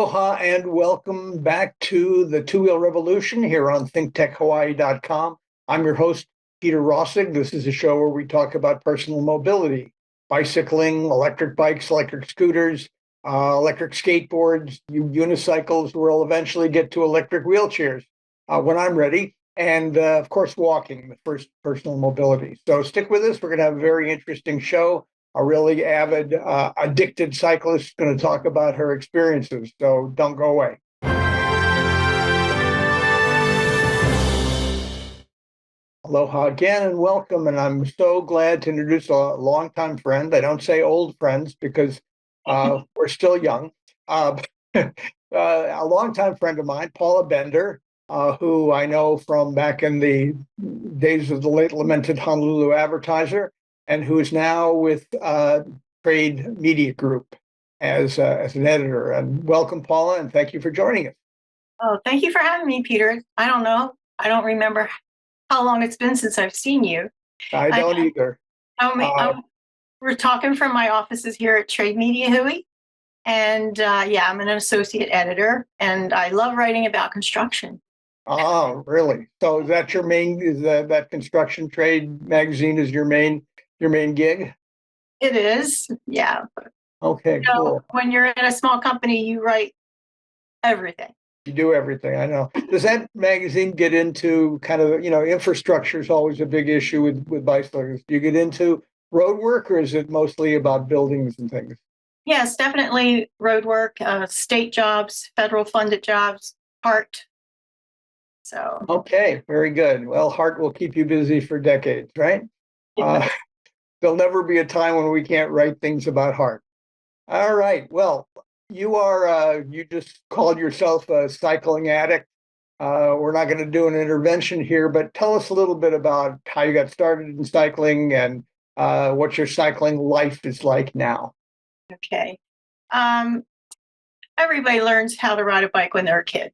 Aloha and welcome back to the Two-Wheel Revolution here on ThinkTechHawaii.com. I'm your host, Peter Rosegg. This is a show where we talk about personal mobility, bicycling, electric bikes, electric scooters, electric skateboards, unicycles. We'll eventually get to electric wheelchairs when I'm ready. And of course, walking, the first personal mobility. So stick with us. We're going to have a very interesting show. A really avid, addicted cyclist is going to talk about her experiences. So don't go away. Aloha again and welcome. And I'm so glad to introduce a longtime friend. I don't say old friends because we're still young. A longtime friend of mine, Paula Bender, who I know from back in the days of the late lamented Honolulu Advertiser, and who is now with Trade Media Group as an editor. And welcome, Paula, and thank you for joining us. Oh, thank you for having me, Peter. I don't know. I don't remember how long it's been since I've seen you. I don't either. We're talking from my offices here at Trade Media Hawaii. And I'm an associate editor, and I love writing about construction. Oh, really? So is that your main, is that Construction Trade magazine is your main gig? It is, yeah. Okay, cool. When you're in a small company, you write everything. You do everything, I know. Does that magazine get into kind of, infrastructure is always a big issue with bicycles. Do you get into road work, or is it mostly about buildings and things? Yes, definitely road work, state jobs, federal funded jobs, HART. So. Okay, very good. Well, HART will keep you busy for decades, right? There'll never be a time when we can't write things about HART. All right. Well, you just called yourself a cycling addict. We're not going to do an intervention here, but tell us a little bit about how you got started in cycling and what your cycling life is like now. Okay. Everybody learns how to ride a bike when they're a kid,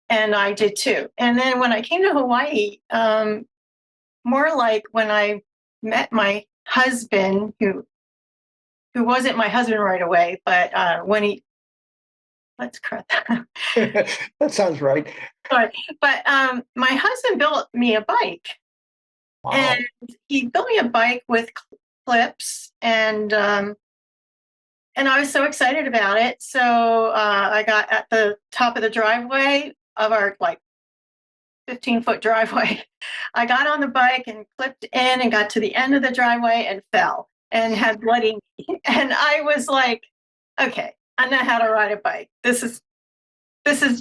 and I did too. And then when I came to Hawaii, more like when I met my husband, who wasn't my husband right away, but let's correct that. That sounds right. Sorry, but my husband built me a bike. Wow. And he built me a bike with clips, and I was so excited about it. So I got at the top of the driveway of our 15-foot driveway. I got on the bike and clipped in and got to the end of the driveway and fell and had bloody knee. And I was like, okay, I know how to ride a bike. This is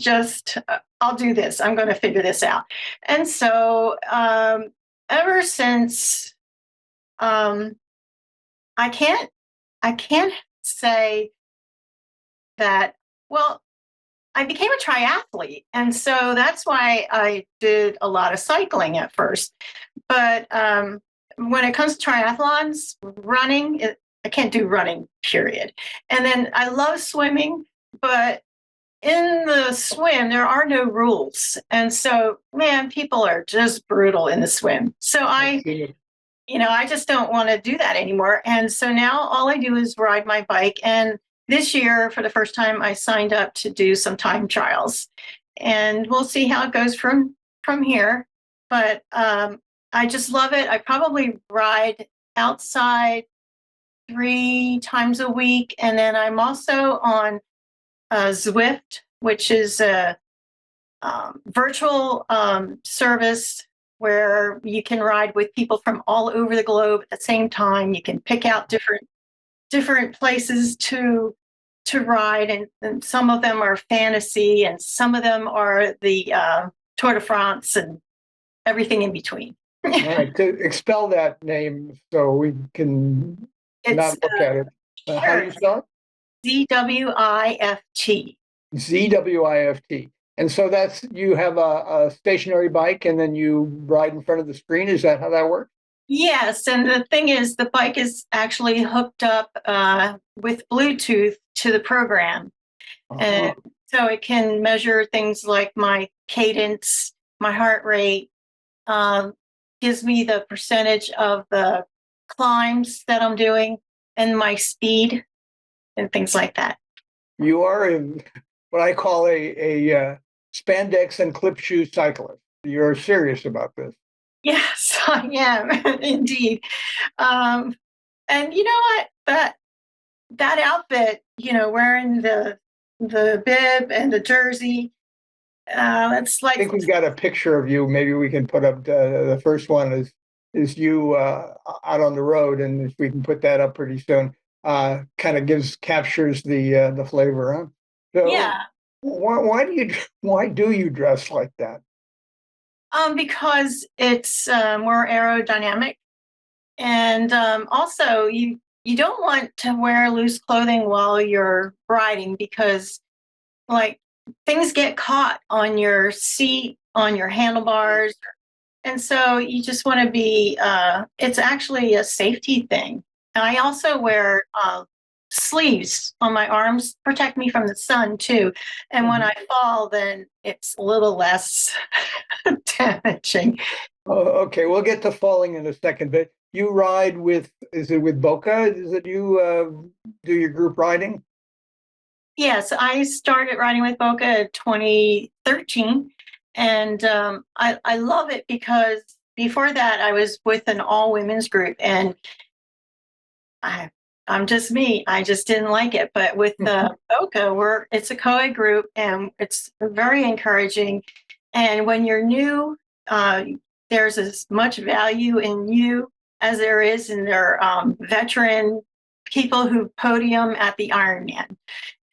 just, I'll do this. I'm going to figure this out. And so ever since, I can't say that, well, I became a triathlete, and so that's why I did a lot of cycling at first. But when it comes to triathlons, running, I can't do running, period. And then I love swimming, but in the swim, there are no rules. And so, man, people are just brutal in the swim. So I just don't want to do that anymore. And so now all I do is ride my bike. And this year, for the first time, I signed up to do some time trials, and we'll see how it goes from here. But I just love it. I probably ride outside 3 times a week, and then I'm also on Zwift, which is a virtual service where you can ride with people from all over the globe at the same time. You can pick out different places to ride, and some of them are fantasy, and some of them are the Tour de France, and everything in between. All right, to expel that name so we can not look at it. Sure. How do you spell it? Zwift. Zwift. And so that's, you have a stationary bike and then you ride in front of the screen. Is that how that works? Yes, and the thing is, the bike is actually hooked up with Bluetooth to the program. And so it can measure things like my cadence, my heart rate, gives me the percentage of the climbs that I'm doing and my speed and things like that. You are in what I call a spandex and clip shoe cyclist. You're serious about this. Yes, I am indeed. And you know what? That outfit, wearing the bib and the jersey, that's I like, think we've got a picture of you. Maybe we can put up the first one is you out on the road, and if we can put that up pretty soon, kind of captures the flavor, huh? So yeah. why do you dress like that? Because it's more aerodynamic, and also you don't want to wear loose clothing while you're riding because like things get caught on your seat, on your handlebars, and so you just want to be. It's actually a safety thing. And I also wear sleeves on my arms, protect me from the sun too. And when I fall, then it's a little less damaging. Oh, okay, we'll get to falling in a second, but you ride is it with Boca? Is it you do your group riding? Yes, I started riding with Boca in 2013, and I love it because before that I was with an all women's group, and I I'm just me. I just didn't like it. But with the Boca, it's a co-ed group, and it's very encouraging. And when you're new, uh, there's as much value in you as there is in their veteran people who podium at the Ironman.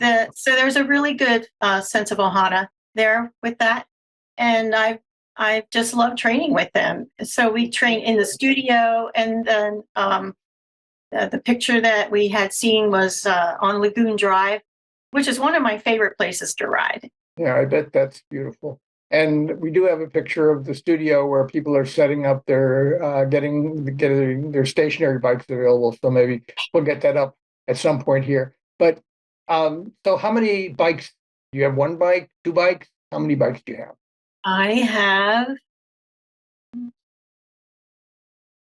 So there's a really good sense of ohana there with that, and I just love training with them. So we train in the studio, and then the picture that we had seen was on Lagoon Drive, which is one of my favorite places to ride. Yeah, I bet that's beautiful. And we do have a picture of the studio where people are setting up their getting their stationary bikes available. So maybe we'll get that up at some point here. But so how many bikes do you have? One bike, two bikes? How many bikes do you have? I have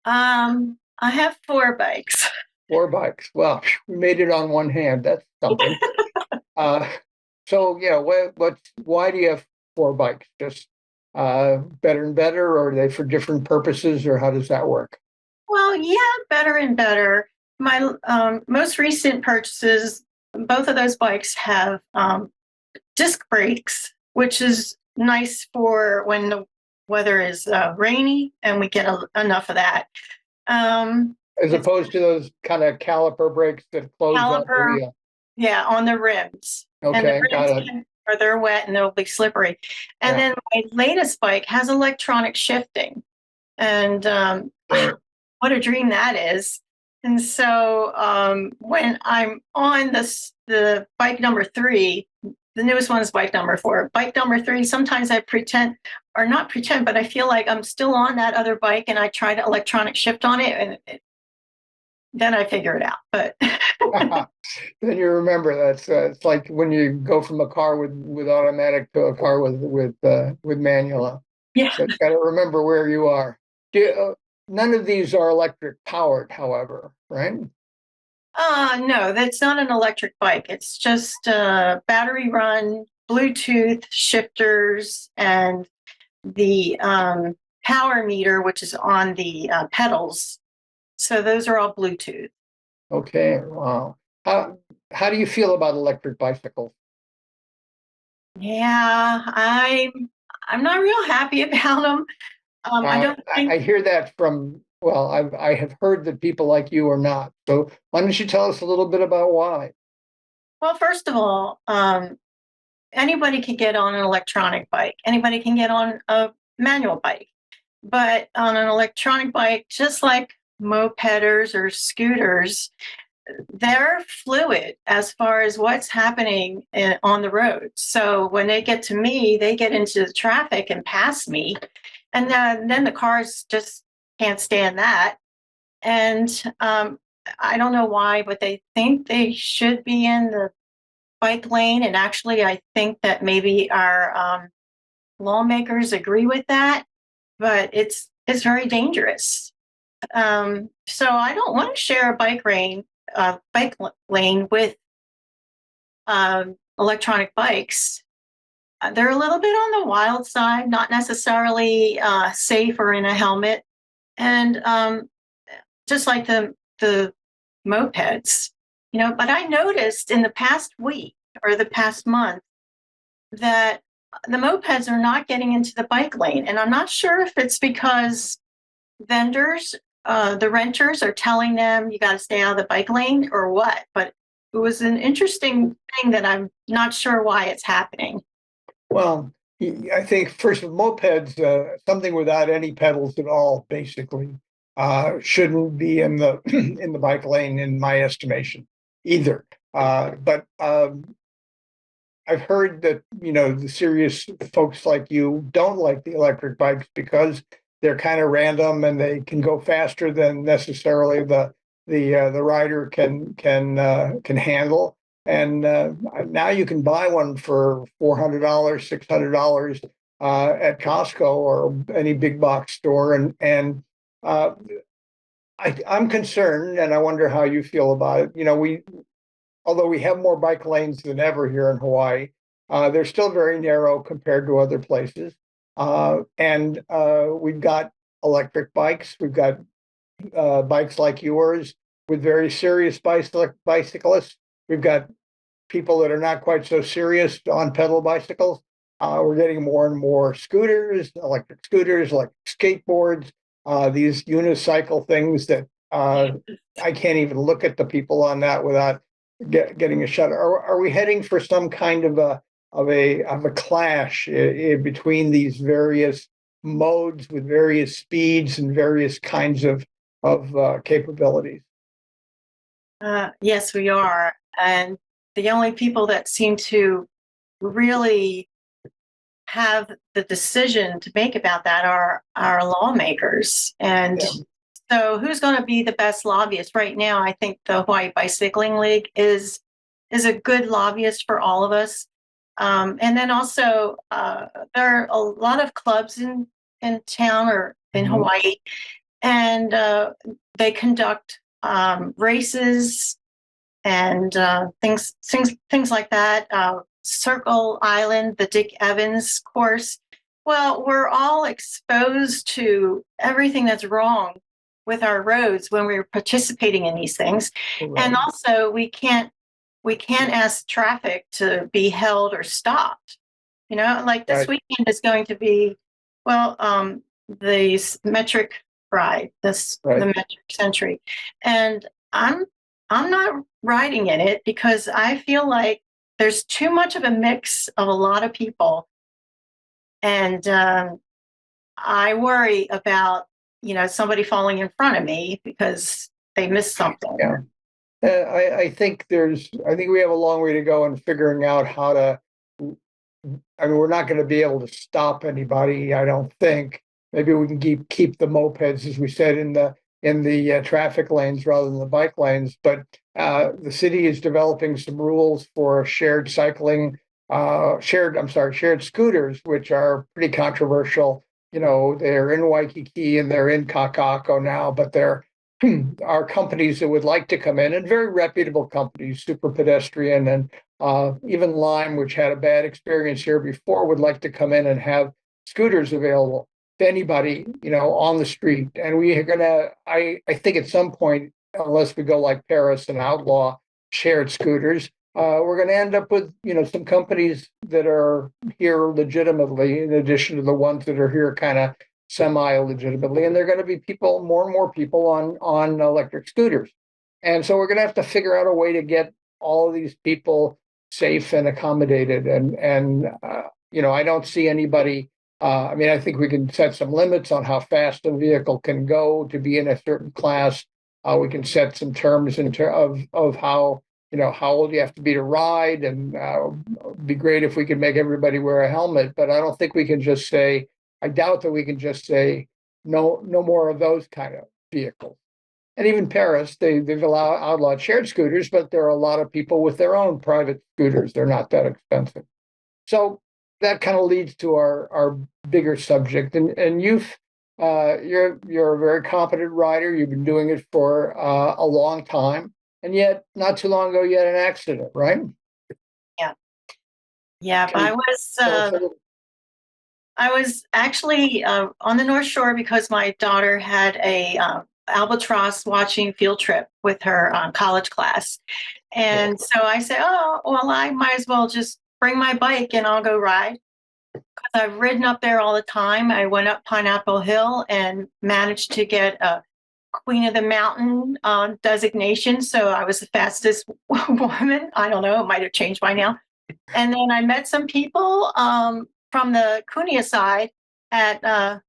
I have 4 bikes. Four bikes. Well, we made it on one hand. That's something. Uh, so yeah, why do you have four bikes? Just better and better, or are they for different purposes, or how does that work? Well, yeah, better and better. My most recent purchases, both of those bikes have disc brakes, which is nice for when the weather is rainy and we get enough of that. As It's opposed to those kind of caliper brakes that close on the caliper, wheel. yeah, on the rims. And the Okay, got rims it. or they're wet and they'll be slippery. And Yeah. then my latest bike has electronic shifting. And what a dream that is. And so when I'm on the bike number 3, the newest one is bike number 4. Bike number 3, sometimes I pretend, or not pretend, but I feel like I'm still on that other bike and I try to electronic shift on it, and then I figure it out. But Then you remember that's it's like when you go from a car with automatic to a car with manual. yeah. So you got to remember where you are. None of these are electric powered, however, right? No, that's not an electric bike. It's just battery run, Bluetooth shifters, and the power meter, which is on the pedals. So those are all Bluetooth. Okay, wow. How do you feel about electric bicycles? Yeah, I'm not real happy about them. I don't think. I hear that well, I have heard that people like you are not. So why don't you tell us a little bit about why? Well, first of all, anybody can get on an electronic bike. Anybody can get on a manual bike. But on an electronic bike, just like mopeders or scooters, they're fluid as far as what's happening on the road. So when they get to me, they get into the traffic and pass me. And then the cars just can't stand that. And I don't know why, but they think they should be in the bike lane. And actually, I think that maybe our lawmakers agree with that, but it's very dangerous. So I don't want to share a bike lane with electronic bikes, they're a little bit on the wild side, not necessarily safe or in a helmet. And just like the mopeds, but I noticed in the past week or the past month that the mopeds are not getting into the bike lane. And I'm not sure if it's because vendors, the renters are telling them you got to stay out of the bike lane or what, but it was an interesting thing that I'm not sure why it's happening. Well, I think first of mopeds, something without any pedals at all, basically, shouldn't be in the in the bike lane, in my estimation, either. But I've heard that the serious folks like you don't like the electric bikes because they're kind of random and they can go faster than necessarily the rider can handle. And now you can buy one for $400, $600 at Costco or any big box store. And I'm concerned, and I wonder how you feel about it. Although we have more bike lanes than ever here in Hawaii, they're still very narrow compared to other places. And we've got electric bikes. We've got bikes like yours with very serious bicyclists. We've got people that are not quite so serious on pedal bicycles. We're getting more and more scooters, electric skateboards, these unicycle things that I can't even look at the people on that without getting a shudder. Are we heading for some kind of a clash between these various modes with various speeds and various kinds of capabilities? Yes, we are. And the only people that seem to really have the decision to make about that are our lawmakers. And so who's going to be the best lobbyist right now? I think the Hawaii Bicycling League is a good lobbyist for all of us. And then also there are a lot of clubs in town or in Hawaii, and they conduct races and things like that. Circle Island, the Dick Evans course. Well, we're all exposed to everything that's wrong with our roads when we're participating in these things. Right. And also we can't ask traffic to be held or stopped. Like this weekend is going to be, the metric ride, the metric century. And I'm not riding in it because I feel like there's too much of a mix of a lot of people. And I worry about, somebody falling in front of me because they missed something. Yeah. I think we have a long way to go in figuring out how to, we're not going to be able to stop anybody, I don't think. Maybe we can keep the mopeds, as we said, in the traffic lanes rather than the bike lanes. But the city is developing some rules for shared cycling, shared scooters, which are pretty controversial. They're in Waikiki and they're in Kakako now, but there are companies that would like to come in, and very reputable companies, Super Pedestrian and even Lime, which had a bad experience here before, would like to come in and have scooters available to anybody, on the street. And we are gonna, I think at some point, unless we go like Paris and outlaw shared scooters, we're going to end up with, some companies that are here legitimately, in addition to the ones that are here kind of semi-legitimately. And they're going to be more and more people on electric scooters. And so we're going to have to figure out a way to get all of these people safe and accommodated. And I don't see anybody. I think we can set some limits on how fast a vehicle can go to be in a certain class. We can set some terms of how old you have to be to ride, and it'd be great if we could make everybody wear a helmet. But I don't think we can just say. I doubt that we can just say no more of those kind of vehicles. And even Paris, they've outlawed shared scooters, but there are a lot of people with their own private scooters. They're not that expensive. So that kind of leads to our bigger subject. And you're a very competent rider. You've been doing it for a long time, and yet not too long ago you had an accident, right? Yeah. Yeah, Can you tell us a little- I was actually on the North Shore because my daughter had a albatross watching field trip with her college class. And so I said, oh, well, I might as well just bring my bike and I'll go ride. Because I've ridden up there all the time. I went up Pineapple Hill and managed to get a Queen of the Mountain designation. So I was the fastest woman. I don't know, it might have changed by now. And then I met some people from the Cunha side at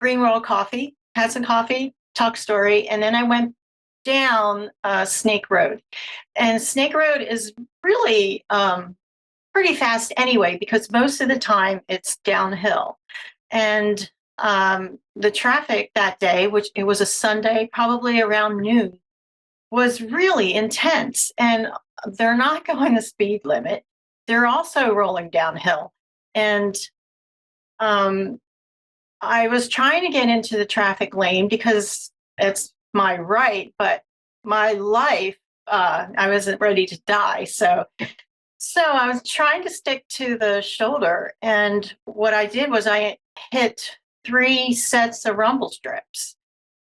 Green Roll Coffee, had some coffee, talk story, and then I went down Snake Road. And Snake Road is really pretty fast anyway, because most of the time it's downhill. And the traffic that day, which it was a Sunday, probably around noon, was really intense. And they're not going the speed limit. They're also rolling downhill. And I was trying to get into the traffic lane because it's my right, but my life, I wasn't ready to die. So I was trying to stick to the shoulder. And what I did was I hit 3 sets of rumble strips.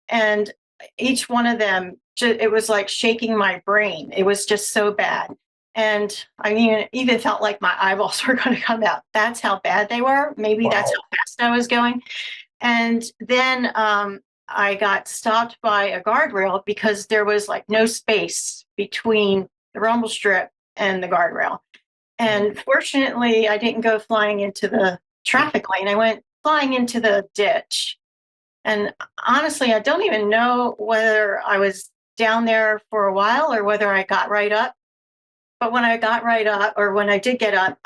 And each one of them, it was like shaking my brain. It was just so bad. And I mean, even felt like my eyeballs were going to come out. That's how bad they were. Maybe that's how fast I was going. And then I got stopped by a guardrail because there was like no space between the rumble strip and the guardrail. And fortunately, I didn't go flying into the traffic lane. I went flying into the ditch. And honestly, I don't even know whether I was down there for a while or whether I got right up. But when I got right up, or when I did get up,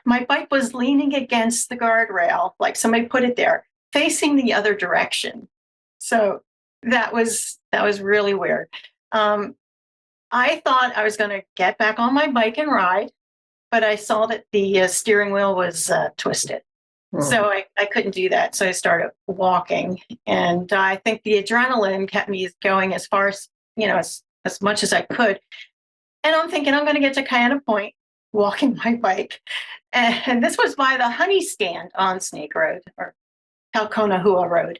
my bike was leaning against the guardrail, like somebody put it there, facing the other direction. So that was really weird. I thought I was going to get back on my bike and ride, but I saw that the steering wheel was twisted. So I couldn't do that. So I started walking. And I think the adrenaline kept me going as far as, as much as I could. And I'm thinking I'm going to get to Kiana Point walking my bike. And this was by the honey stand on Snake Road, or Talconahua Road.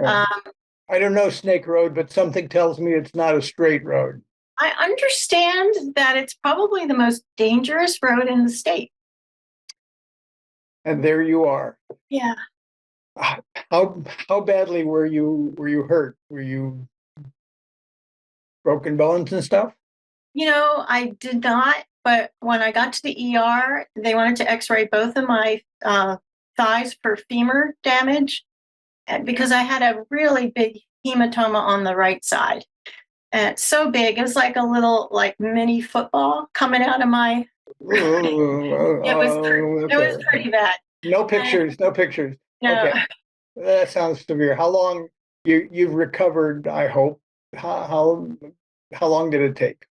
I don't know Snake Road, but something tells me it's not a straight road. I understand that it's probably the most dangerous road in the state. And there you are. Yeah. How badly were you hurt? Were you broken bones and stuff? I did not, but when I got to the ER, they wanted to x-ray both of my thighs for femur damage, because I had a really big hematoma on the right side. And it's so big, it was like a little mini football coming out of my it was pretty bad. No pictures. No. Okay. That sounds severe. How long you've recovered, I hope. How long did it take?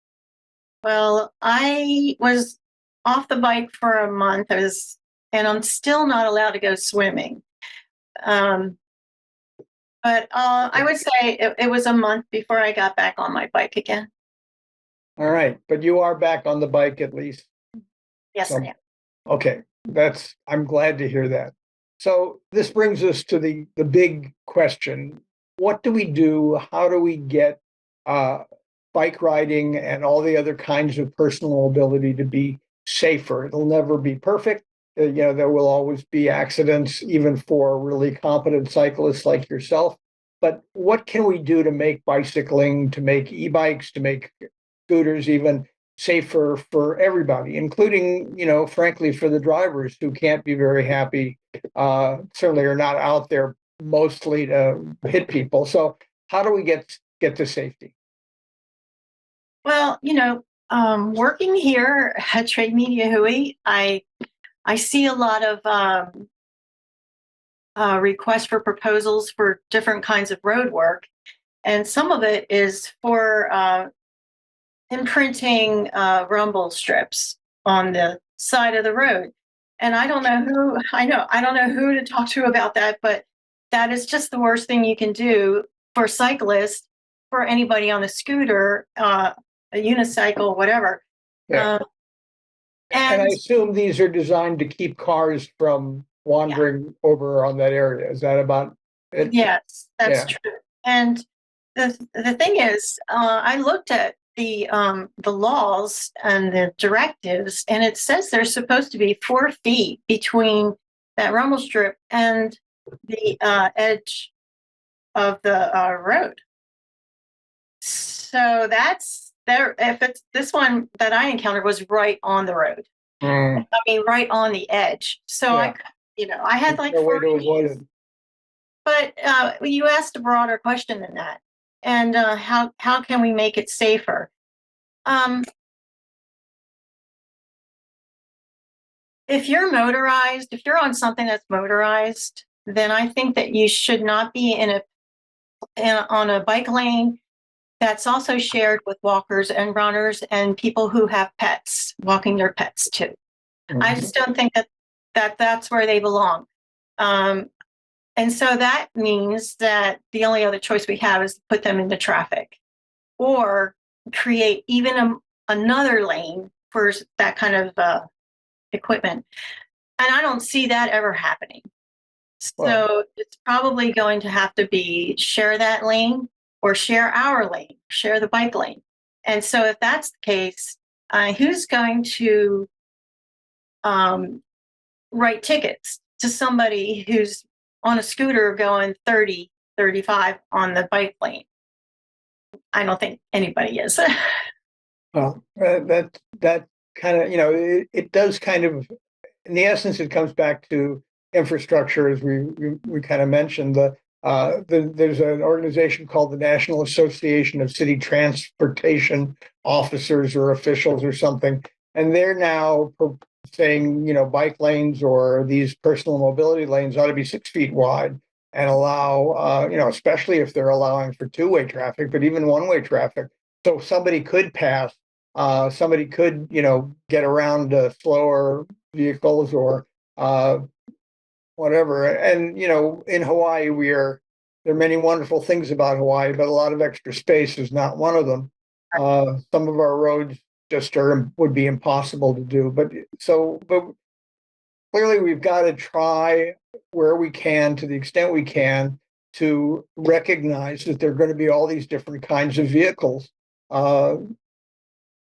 Well, I was off the bike for a month. And I'm still not allowed to go swimming. But I would say it was a month before I got back on my bike again. All right, but you are back on the bike at least. Yes, I am. Okay, I'm glad to hear that. So this brings us to the big question. What do we do? How do we get bike riding and all the other kinds of personal mobility to be safer? It'll never be perfect. There will always be accidents, even for really competent cyclists like yourself. But what can we do to make bicycling, to make e-bikes, to make scooters even safer for everybody, including, frankly, for the drivers who can't be very happy, certainly are not out there mostly to hit people. So how do we get to safety? Well, working here at Trade Media Hawaii, I see a lot of requests for proposals for different kinds of road work. And some of it is for imprinting rumble strips on the side of the road. And I don't know who to talk to about that, but that is just the worst thing you can do for cyclists, for anybody on a scooter, a unicycle, whatever. Yeah. And I And assume these are designed to keep cars from wandering over on that area. Is that about it? yes, that's Yeah. true. And the thing is, I looked at the laws and the directives, and it says there's supposed to be 4 feet between that rumble strip and the edge of the road. So that's there. If it's this one that I encountered was right on the road. Mm, I mean, right on the edge. So yeah. I had There's like no way to 40 avoid minutes. it. But you asked a broader question than that, and how can we make it safer? Um, if you're motorized, if you're on something that's motorized, then I think that you should not be on a bike lane that's also shared with walkers and runners and people who have pets, walking their pets too. I Mhm. just don't think that's where they belong. Um, and so that means that the only other choice we have is to put them into traffic or create even another lane for that kind of equipment. And I don't see that ever happening. Well, So it's probably going to have to be share that lane or share our lane, share the bike lane. And so if that's the case, who's going to um, write tickets to somebody who's on a scooter going 30, 35 on the bike lane? I don't think anybody is. well, that kind of, it does kind of, in the essence, it comes back to infrastructure, as we kind of mentioned. There's an organization called the National Association of City Transportation Officers or Officials or something, and they're now saying, bike lanes or these personal mobility lanes ought to be 6 feet wide and allow, especially if they're allowing for two-way traffic, but even one-way traffic. So somebody could pass, somebody could, get around slower vehicles or uh, whatever. And in Hawaii, there are many wonderful things about Hawaii, but a lot of extra space is not one of them. Some of our roads just would be impossible to do. But clearly, we've got to try where we can, to the extent we can, to recognize that there are going to be all these different kinds of vehicles. Uh,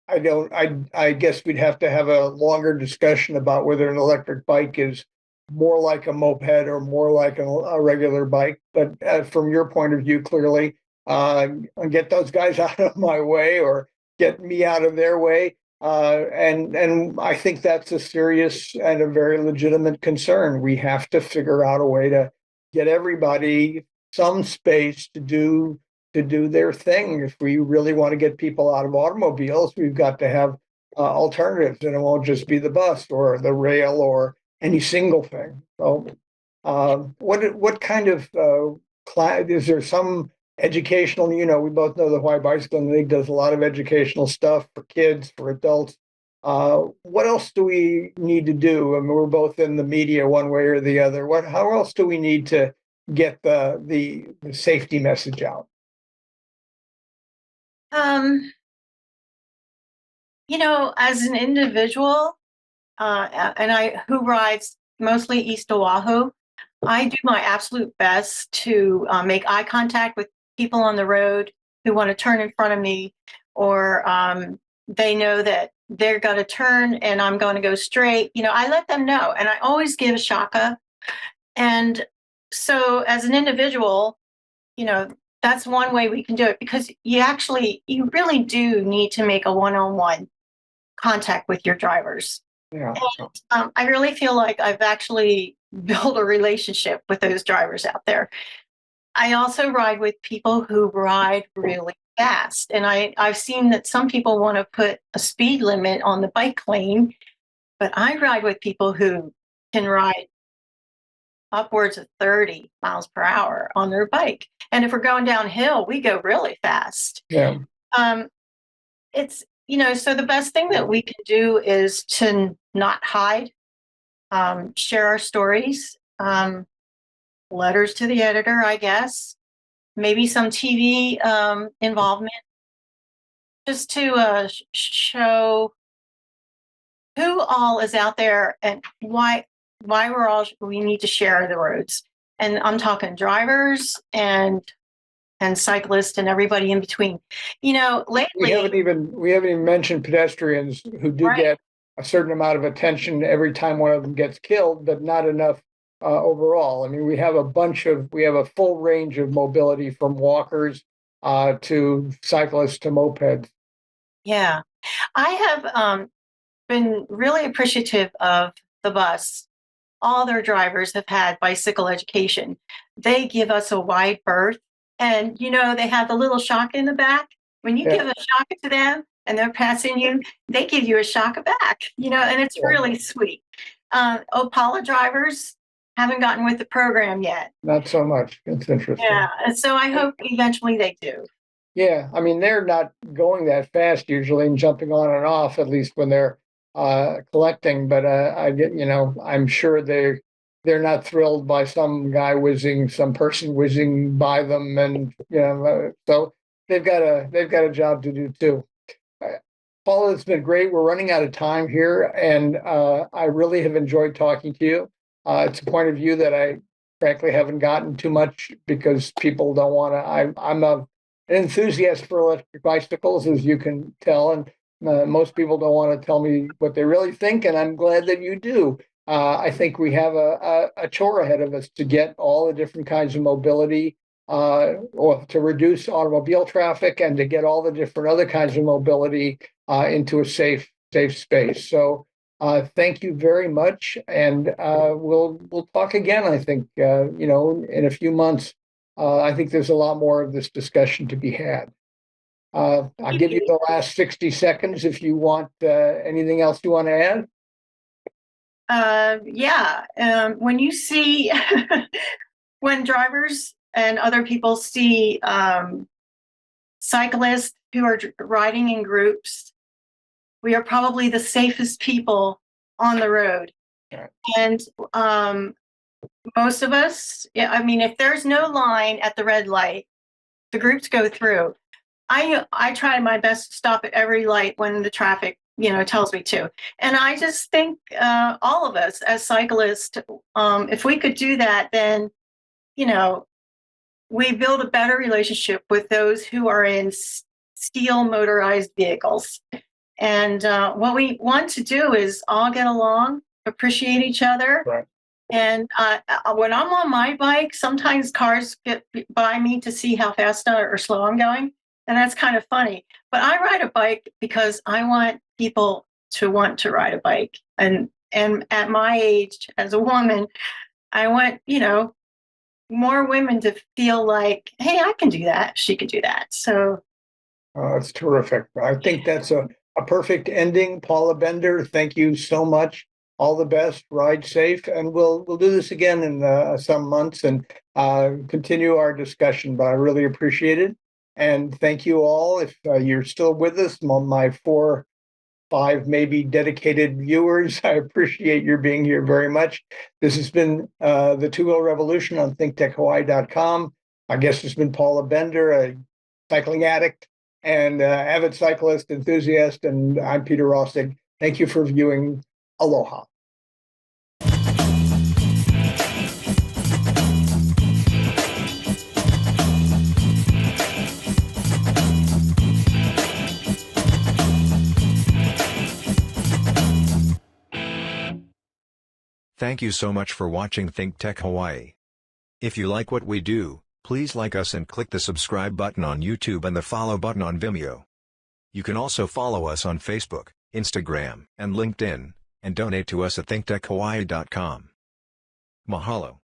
I don't, I guess we'd have to have a longer discussion about whether an electric bike is more like a moped or more like a regular bike. But from your point of view, clearly, uh, get those guys out of my way or get me out of their way. And I think that's a serious and a very legitimate concern. We have to figure out a way to get everybody some space to do their thing. If we really want to get people out of automobiles, we've got to have alternatives, and it won't just be the bus or the rail or any single thing. So, what kind of class is there? Some educational? We both know the Hawaii Bicycling League does a lot of educational stuff for kids, for adults. What else do we need to do? I mean, we're both in the media one way or the other. How else do we need to get the safety message out? um, as an individual, and who rides mostly East Oahu, I do my absolute best to make eye contact with people on the road who want to turn in front of me, or they know that they're going to turn and I'm going to go straight. I let them know, and I always give a shaka. And so, as an individual, you know, that's one way we can do it, because you really do need to make a one-on-one contact with your drivers. Yeah. I really feel like I've actually built a relationship with those drivers out there. I also ride with people who ride really fast. And I've seen that some people want to put a speed limit on the bike lane, but I ride with people who can ride upwards of 30 miles per hour on their bike. And if we're going downhill, we go really fast. Yeah. Um, so the best thing that we can do is to not hide, share our stories, letters to the editor, I guess, maybe some TV involvement, just to show who all is out there and why we need to share the roads. And I'm talking drivers and cyclists and everybody in between. Lately We haven't even mentioned pedestrians who do right. get a certain amount of attention every time one of them gets killed, but not enough overall. I mean, we have a full range of mobility from walkers to cyclists to mopeds. Yeah, I have been really appreciative of the bus. All their drivers have had bicycle education. They give us a wide berth, and they have the little shock in the back. When you give a shock to them and they're passing you, they give you a shock back, and it's really sweet. Opala drivers haven't gotten with the program yet. Not so much. It's interesting. Yeah, and so I hope eventually they do. Yeah, I mean, they're not going that fast usually and jumping on and off, at least when they're collecting. But I'm sure they're not thrilled by some person whizzing by them, and so they've got a job to do too. Paula, it's been great. We're running out of time here, and I really have enjoyed talking to you. It's a point of view that I frankly haven't gotten too much because people don't want to. I'm an enthusiast for electric bicycles, as you can tell, and most people don't want to tell me what they really think, and I'm glad that you do. I think we have a chore ahead of us to get all the different kinds of mobility, or to reduce automobile traffic, and to get all the different other kinds of mobility into a safe space. So thank you very much, and we'll talk again. I think in a few months. I think there's a lot more of this discussion to be had. I'll give you the last 60 seconds if you want anything else you want to add. When you see, when drivers and other people see cyclists who are riding in groups, we are probably the safest people on the road. Right. And most of us, if there's no line at the red light, the groups go through. I try my best to stop at every light when the traffic, tells me to. And I just think all of us as cyclists, if we could do that, then, we build a better relationship with those who are in steel motorized vehicles. And what we want to do is all get along, appreciate each other. Right. And when I'm on my bike, sometimes cars get by me to see how fast or slow I'm going. And that's kind of funny. But I ride a bike because I want people to want to ride a bike. And at my age, as a woman, I want, more women to feel like, hey, I can do that. She could do that. So. That's terrific. I think that's a perfect ending. Paula Bender, thank you so much. All the best, ride safe, and we'll do this again in some months and continue our discussion, but I really appreciate it. And thank you all. If you're still with us, my 4, 5 maybe dedicated viewers, I appreciate your being here very much. This has been the Two-Wheel Revolution on ThinkTechHawaii.com. My guest has been Paula Bender, a cycling addict and avid cyclist enthusiast, and I'm Peter Rosegg. Thank you for viewing. Aloha. Thank you so much for watching ThinkTech Hawaii. If you like what we do, please like us and click the subscribe button on YouTube and the follow button on Vimeo. You can also follow us on Facebook, Instagram, and LinkedIn, and donate to us at ThinkTechHawaii.com. Mahalo.